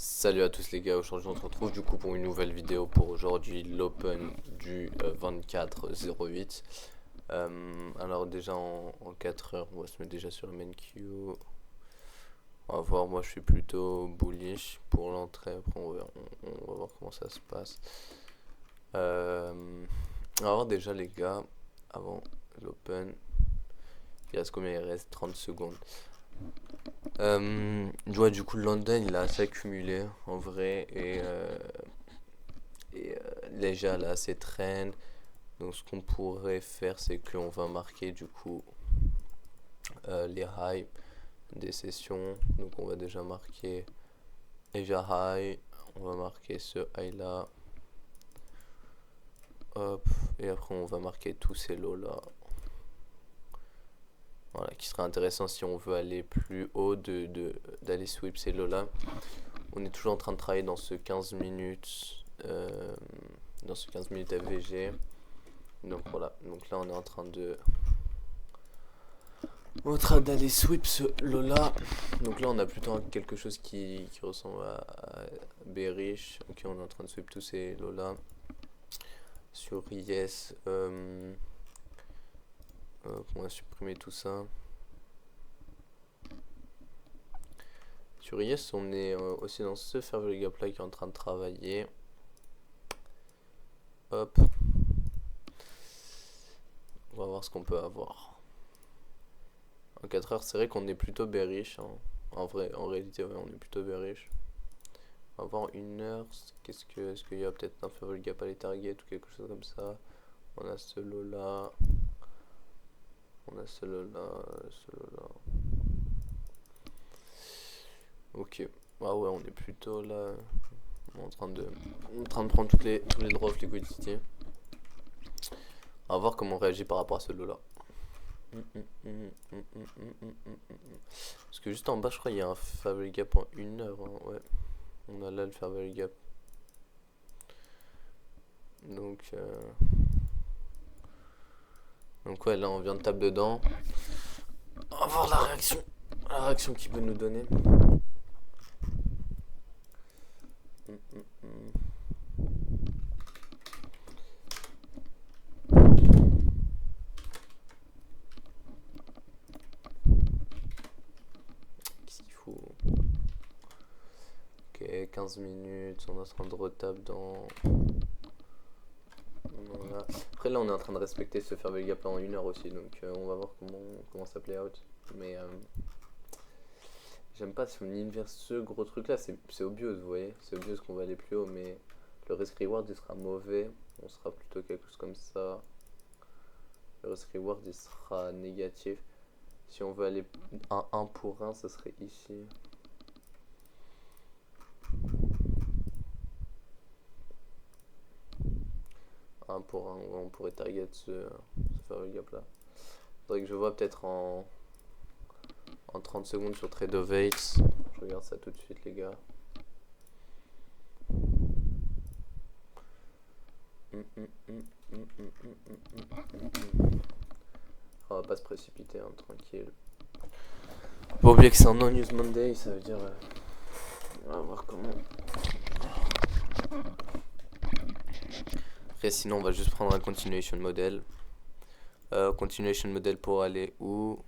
Salut à tous les gars, aujourd'hui on se retrouve du coup pour une nouvelle vidéo pour aujourd'hui l'Open du 24-08. Alors déjà en 4 heures on va se mettre déjà sur le main queue. On va voir, moi je suis plutôt bullish pour l'entrée, après on va voir comment ça se passe. On va voir déjà les gars, avant l'Open, il reste combien? Il reste 30 secondes. Ouais, du coup, le London il a assez accumulé en vrai et déjà là assez traîne. Donc, ce qu'on pourrait faire, c'est qu'on va marquer du coup les highs des sessions. Donc, on va déjà marquer Asia High, on va marquer ce high là, hop, et après on va marquer tous ces lows là. Voilà, qui serait intéressant si on veut aller plus haut d'aller sweep ces lows là. On est toujours en train de travailler dans ce 15 minutes FVG. Donc voilà, donc là on est en train d'aller sweep ce Lola. Donc là on a plutôt quelque chose qui ressemble à bearish. Ok, on est en train de sweep tous ces Lola. Sur Yes, on va supprimer tout ça. Sur Yes, on est aussi dans ce Fair Value Gap là qui est en train de travailler. Hop. On va voir ce qu'on peut avoir. En 4 heures, c'est vrai qu'on est plutôt bearish. Hein. En réalité, ouais, on est plutôt bearish. On va voir une heure. Est-ce qu'il y a peut-être un Fair Value Gap à les target ou quelque chose comme ça? On a ce lot là. On a ce lot là. Ce lot là. Ok. Ah ouais, on est plutôt là. On est en train de prendre tous les draws of liquidity. On va voir comment on réagit par rapport à ce lot là. Parce que juste en bas, je crois qu'il y a un Fair Value Gap en 1 heure. Hein. Ouais. On a là le Fair Value Gap. Donc ouais, là on vient de taper dedans. On va voir la réaction qu'il peut nous donner. Qu'est-ce qu'il faut? Ok, 15 minutes, on est en train de retape dans... Voilà. Après là on est en train de respecter ce Fair Value Gap en 1 heure aussi, donc on va voir comment ça play out. Mais j'aime pas si on inverse ce gros truc là, c'est obvious, vous voyez, c'est obvious qu'on va aller plus haut, mais le risk reward il sera mauvais, on sera plutôt quelque chose comme ça. Le risk reward il sera négatif. Si on veut aller un 1 pour 1, ça serait ici. Un pour 1, on pourrait target ce Fair Value Gap là. Faudrait que je vois peut-être en 30 secondes sur Trade of Eights. Je regarde ça tout de suite les gars. On va pas se précipiter, hein, tranquille. Pas oublier que c'est un non-use Monday, ça veut dire... on va voir comment... Après sinon on va juste prendre un continuation model. Continuation model pour aller où?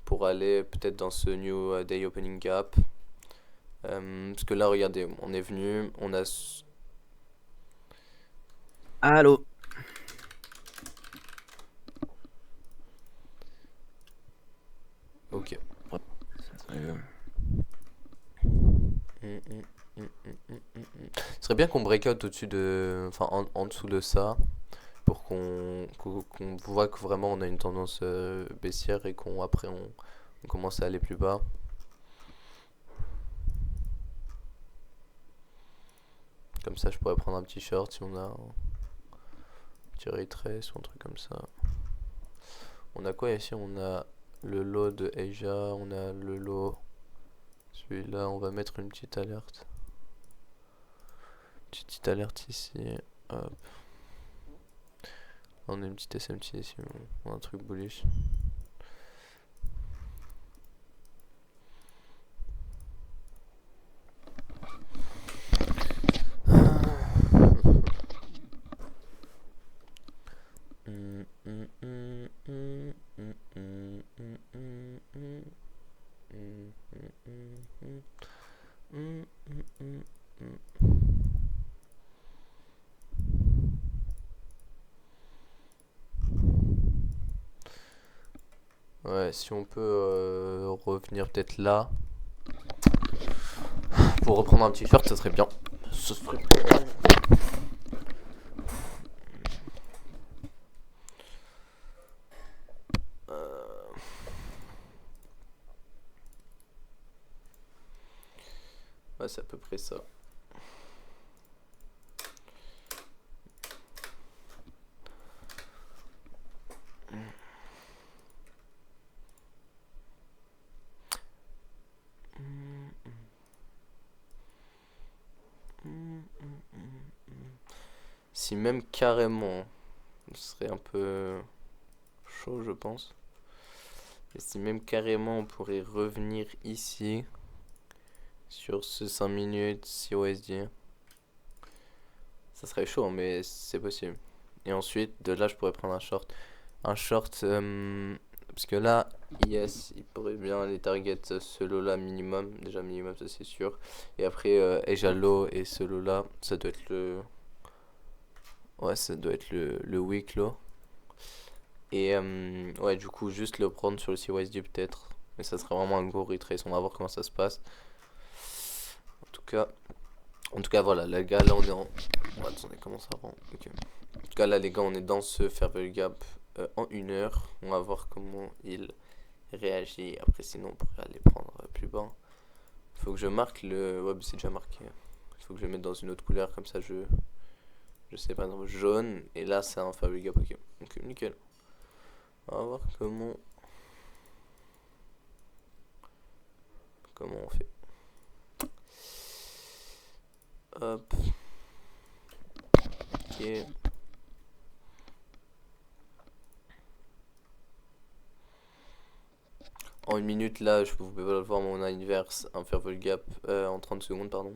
Pour aller peut-être dans ce new day opening gap. Parce que là regardez, on est venu, on a... Allô. Ok. Ce serait bien qu'on break out au-dessus de... Enfin en dessous de ça. Pour qu'on voit que vraiment on a une tendance baissière et qu'après on commence à aller plus bas. Comme ça je pourrais prendre un petit short si on a un petit retrace ou un truc comme ça. On a quoi ici? On a le lot de Asia, on a le lot... Celui-là, on va mettre une petite alerte. Petite alerte ici. Hop. On a une petite SMT ici, on a un truc bullish. Hum, hum, hum, hum. Ouais, si on peut revenir peut-être là pour reprendre un t-shirt, ça serait bien. Ce serait bien. Ouais, c'est à peu près ça. Si même carrément, ce serait un peu chaud, je pense. Et si même carrément on pourrait revenir ici sur ce 5 minutes, 6 OSD, ça serait chaud, mais c'est possible. Et ensuite, de là, je pourrais prendre un short. Un short, parce que là, yes, il pourrait bien les target solo-là minimum. Déjà minimum, ça c'est sûr. Et après, Ejalo et solo-là, ça doit être le. Ouais, ça doit être le weak low. Et ouais, du coup, juste le prendre sur le CYSD peut-être. Mais ça serait vraiment un gros retrace. On va voir comment ça se passe. En tout cas, voilà, les gars, là on est en. Oh, attendez, comment ça rend? Ok. En tout cas, là, les gars, on est dans ce Fairwell Gap en 1 heure. On va voir comment il réagit. Après, sinon, on pourrait aller prendre plus bas. Faut que je marque le. Ouais, c'est déjà marqué. Il faut que je le mette dans une autre couleur, comme ça je sais pas, non, jaune. Et là, c'est un Fairwell Gap, ok. Donc, nickel. On va voir comment on fait. Hop. Ok. En 1 minute, là, je vous pouvez pas le voir, mais on a inverse, un Fairwell Gap en 30 secondes, pardon.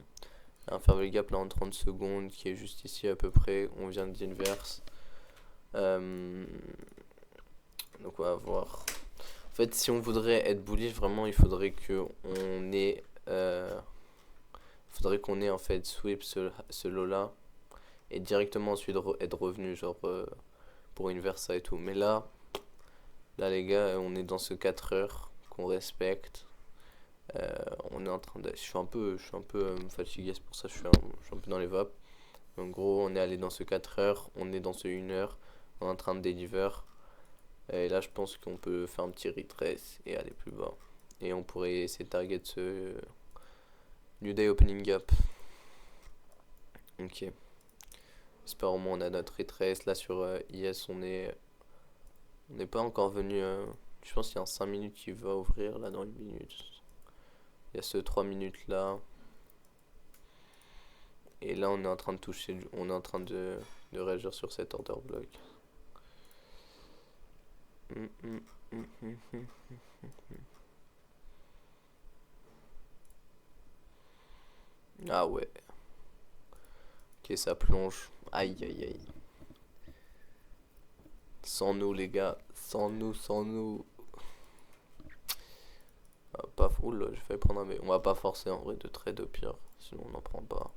Un Fairwell Gap là en 30 secondes qui est juste ici à peu près. On vient d'inverse. Donc on va voir. En fait, si on voudrait être bullish, vraiment, il faudrait que on ait, faudrait qu'on ait en fait sweep ce lot là et directement ensuite être revenu genre pour inverse et tout. Mais là les gars, on est dans ce 4 heures qu'on respecte. On est en train de, je suis un peu fatigué, c'est pour ça que je suis un peu dans les vapes. En gros, on est allé dans ce 4 heures, on est dans ce 1 heure, on est en train de deliver. Et là, je pense qu'on peut faire un petit retrace et aller plus bas. Et on pourrait essayer de target ce New Day Opening Gap. Ok. J'espère au moins on a notre retrace. Là sur IS, on n'est pas encore venu. Je pense qu'il y a un 5 minutes qui va ouvrir là dans 1 minute. Il y a ce 3 minutes là. Et là, on est en train de toucher, on est en train de réagir sur cet order block. Ah ouais. Ok, ça plonge. Aïe aïe aïe. Sans nous, les gars. Sans nous, sans nous. Ah, pas full, j'ai failli prendre un B. On va pas forcer en vrai de trade au pire. Sinon, on n'en prend pas.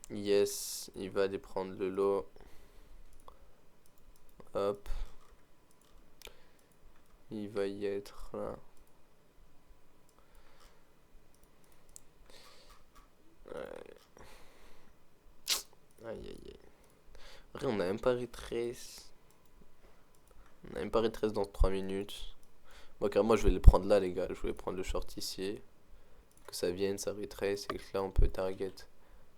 Yes, il va aller prendre le lot. Hop. Il va y être là. Aïe aïe aïe. En vrai, on a même pas retrace. On a même pas retrace dans 3 minutes. Moi, carrément, je vais les prendre là, les gars. Je vais prendre le short ici. Que ça vienne, ça retrace. Et que là, on peut target.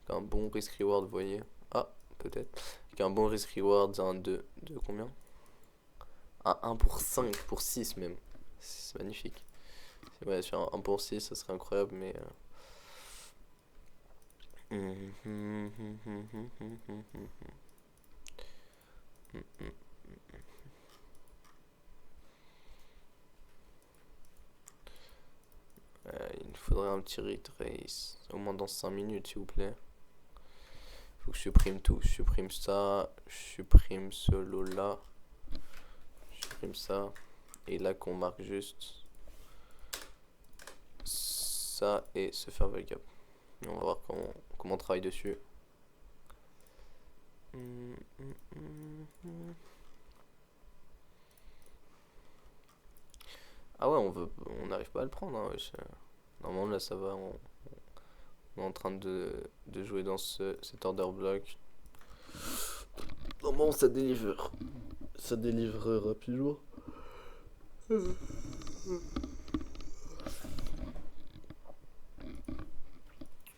Avec un bon risk-reward, vous voyez. Ah, peut-être. Avec un bon risk-reward, un 2. De combien? Un 1 pour 5, pour 6 même. C'est magnifique. Ouais, sur un 1 pour 6, ça serait incroyable, mais. Il nous faudrait un petit retrace, au moins dans 5 minutes s'il vous plaît. Faut que je supprime tout, je supprime ça, je supprime ce lot là, je supprime ça, et là qu'on marque juste ça et se faire backup. Et on va voir comment on travaille dessus. Ah ouais, on n'arrive pas à le prendre, hein, wesh. Normalement là ça va, on est en train de jouer dans cet order block. Normalement ça délivre rapidement.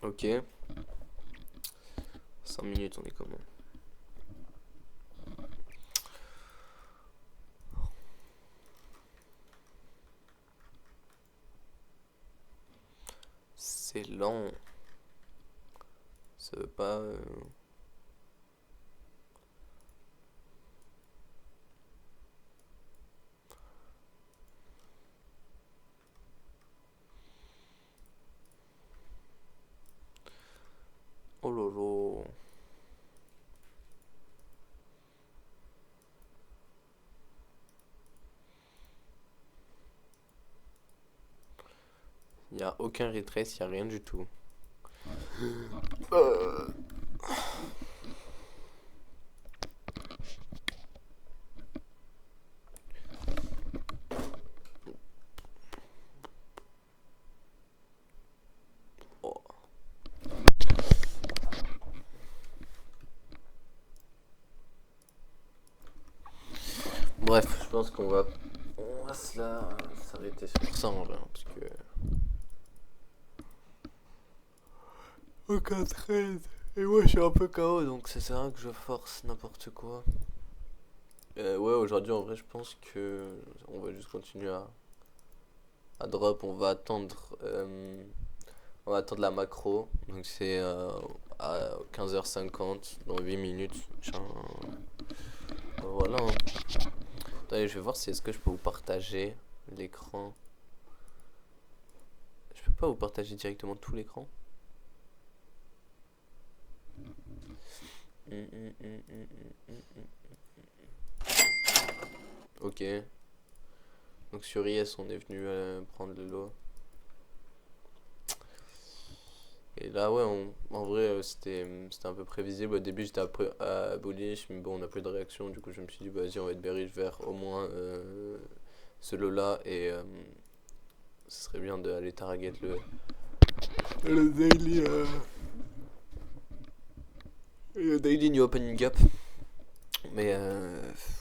Ok. 5 minutes, on est comment? C'est lent. Ça veut pas. Oh lolo. Il n'y a aucun retrace, il n'y a rien du tout. Oh. Bref, je pense qu'on va s'arrêter sur ça en vrai, hein, parce que aucun trade. Et moi je suis un peu KO donc ça sert à rien que je force n'importe quoi. Ouais, aujourd'hui en vrai je pense que on va juste continuer à drop. On va attendre la macro. Donc c'est à 15h50 dans 8 minutes. Voilà, hein. Attendez, je vais voir si est-ce que je peux vous partager l'écran. Je peux pas vous partager directement tout l'écran. Ok. Donc sur IS on est venu prendre le lot. Et là ouais en vrai c'était un peu prévisible. Au début j'étais à bullish mais bon on a pas eu de réaction. Du coup je me suis dit bah, vas-y on va être bearish vers au moins ce lot là. Et ce serait bien d'aller target le daily le daily new opening gap. Mais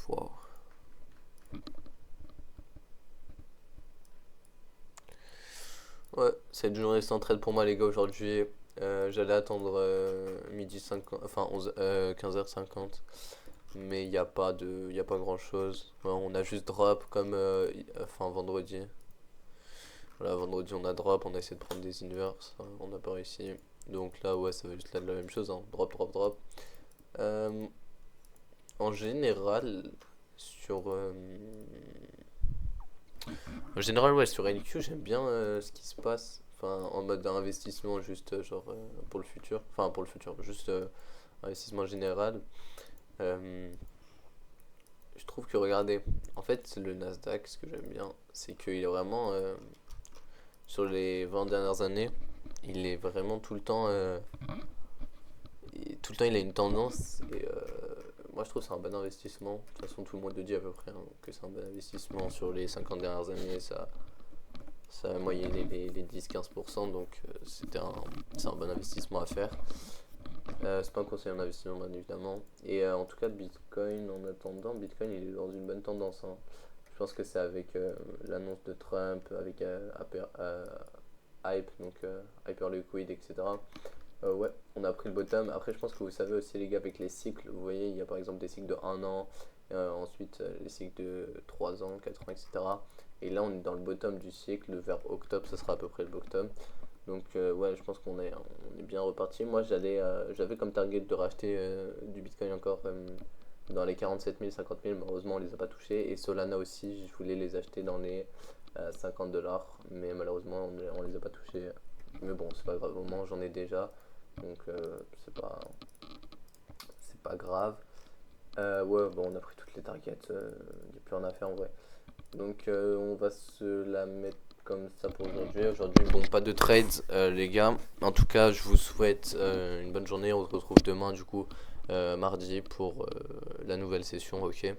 wow. Ouais, c'est une journée sans trade pour moi les gars aujourd'hui. J'allais attendre midi 50, enfin 15h50. Mais il n'y a pas grand chose. Ouais, on a juste drop comme enfin vendredi. Voilà, vendredi on a drop, on a essayé de prendre des inverses, hein, on n'a pas réussi. Donc là ouais ça va juste là de la même chose, hein. Drop, drop, drop. En général, sur en général, ouais, sur NQ, j'aime bien ce qui se passe. Enfin, en mode investissement, juste genre pour le futur. Enfin, pour le futur, juste investissement général. Euh, je trouve que, regardez, en fait, le Nasdaq, ce que j'aime bien, c'est qu'il est vraiment, sur les 20 dernières années, il est vraiment tout le temps, tout le temps, il a une tendance. Et moi, je trouve que c'est un bon investissement. De toute façon, tout le monde le dit à peu près, hein, que c'est un bon investissement sur les 50 dernières années. Ça a moyenné les 10-15%, donc c'est un bon investissement à faire. C'est pas un conseil en investissement, bien évidemment. Et en tout cas, Bitcoin, en attendant, Bitcoin il est dans une bonne tendance, hein. Je pense que c'est avec l'annonce de Trump, avec Hype, donc Hyperliquid, etc. Ouais, on a pris le bottom. Après, je pense que vous savez aussi, les gars, avec les cycles, vous voyez, il y a par exemple des cycles de 1 an, ensuite les cycles de 3 ans, 4 ans, etc. Et là, on est dans le bottom du cycle, vers octobre, ça sera à peu près le bottom. Donc ouais, je pense on est bien reparti. Moi j'avais comme target de racheter du Bitcoin encore dans les 47 000, 50 000. Malheureusement on les a pas touchés. Et Solana aussi, je voulais les acheter dans les 50 $. Mais malheureusement on les a pas touchés. Mais bon, c'est pas grave, au moins j'en ai déjà. Donc c'est pas grave. Ouais, bon, on a pris toutes les targets. Il n'y a plus rien à faire en vrai. Donc on va se la mettre comme ça pour aujourd'hui. Aujourd'hui, bon, pas de trades, les gars. En tout cas, je vous souhaite une bonne journée. On se retrouve demain, du coup, mardi, pour la nouvelle session. Ok.